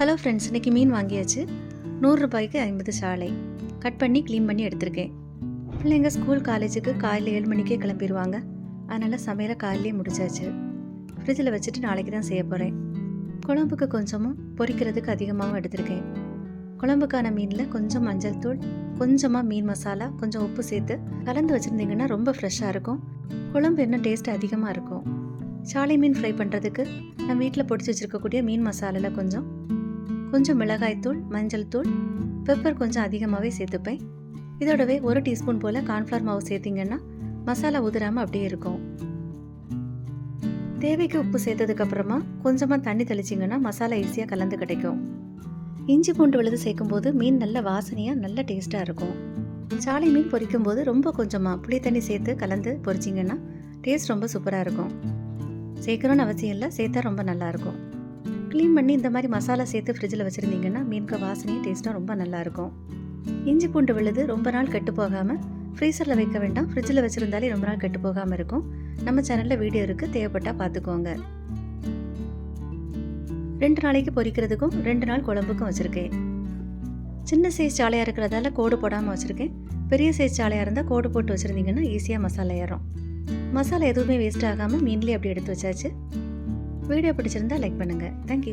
Hello friends, இன்றைக்கி மீன் வாங்கியாச்சு. 100 ரூபாய்க்கு 50 சாலை கட் பண்ணி க்ளீன் பண்ணி எடுத்திருக்கேன். பிள்ளைங்க ஸ்கூல் காலேஜுக்கு காலையில் 7 மணிக்கே கிளம்பிடுவாங்க. அதனால் சமையலை காலையிலே முடிச்சாச்சு. ஃப்ரிட்ஜில் வச்சுட்டு நாளைக்கு தான் செய்ய போகிறேன். குழம்புக்கு கொஞ்சமும் பொரிக்கிறதுக்கு அதிகமாகவும் எடுத்திருக்கேன். குழம்புக்கான மீனில் கொஞ்சம் மஞ்சள் தூள், கொஞ்சமாக மீன் மசாலா, கொஞ்சம் உப்பு சேர்த்து கலந்து வச்சுருந்தீங்கன்னா ரொம்ப ஃப்ரெஷ்ஷாக இருக்கும். குழம்பு இன்னும் டேஸ்ட் அதிகமாக இருக்கும். சாலை மீன் ஃப்ரை பண்ணுறதுக்கு நான் வீட்டில் பொடிச்சு வச்சுருக்கக்கூடிய மீன் மசாலாவில் கொஞ்சம் மிளகாய்த்தூள், மஞ்சள் தூள், பெப்பர் கொஞ்சம் அதிகமாகவே சேர்த்துப்பேன். இதோடவே 1 டீஸ்பூன் போல் கார்ன்ஃப்ளவர் மாவு சேர்த்திங்கன்னா மசாலா உதிராமல் அப்படியே இருக்கும். தேவைக்கு உப்பு சேர்த்ததுக்கப்புறமா கொஞ்சமாக தண்ணி தெளிச்சிங்கன்னா மசாலா ஈஸியாக கலந்து கிடைக்கும். இஞ்சி பூண்டு விழுது சேர்க்கும்போது மீன் நல்ல வாசனையாக நல்ல டேஸ்ட்டாக இருக்கும். சாலை மீன் பொரிக்கும் போது ரொம்ப கொஞ்சமாக புளி தண்ணி சேர்த்து கலந்து பொரிச்சிங்கன்னா டேஸ்ட் ரொம்ப சூப்பராக இருக்கும். சேர்க்கணும்னு அவசியம் இல்லை, சேர்த்தா ரொம்ப நல்லாயிருக்கும். க்ளீன் பண்ணி இந்த மாதிரி மசாலா சேர்த்து ஃப்ரிட்ஜில் வச்சுருந்தீங்கன்னா மீனுக்கு வாசனையும் டேஸ்ட்டும் ரொம்ப நல்லாயிருக்கும். இஞ்சி பூண்டு விழுது ரொம்ப நாள் கெட்டு போகாமல் ஃப்ரீசரில் வைக்க வேண்டாம், ஃப்ரிட்ஜில் வச்சுருந்தாலே ரொம்ப நாள் கெட்டு போகாமல் இருக்கும். நம்ம சேனலில் வீடியோ இருக்குது, தேவைப்பட்டால் பார்த்துக்கோங்க. 2 நாளைக்கு பொரிக்கிறதுக்கும் 2 நாள் குழம்புக்கும் வச்சுருக்கேன். சின்ன சைஸ் சாலையாக இருக்கிறதால கோடு போடாமல் வச்சுருக்கேன். பெரிய சைஸ் சாலையாக இருந்தால் கோடு போட்டு வச்சுருந்தீங்கன்னா ஈஸியாக மசாலா ஏறும். மசாலா எதுவுமே வேஸ்ட் ஆகாமல் மீன்லேயே அப்படி எடுத்து வச்சாச்சு. வீடியோ பிடிச்சிருந்தா லைக் பண்ணுங்கள். தேங்க்யூ.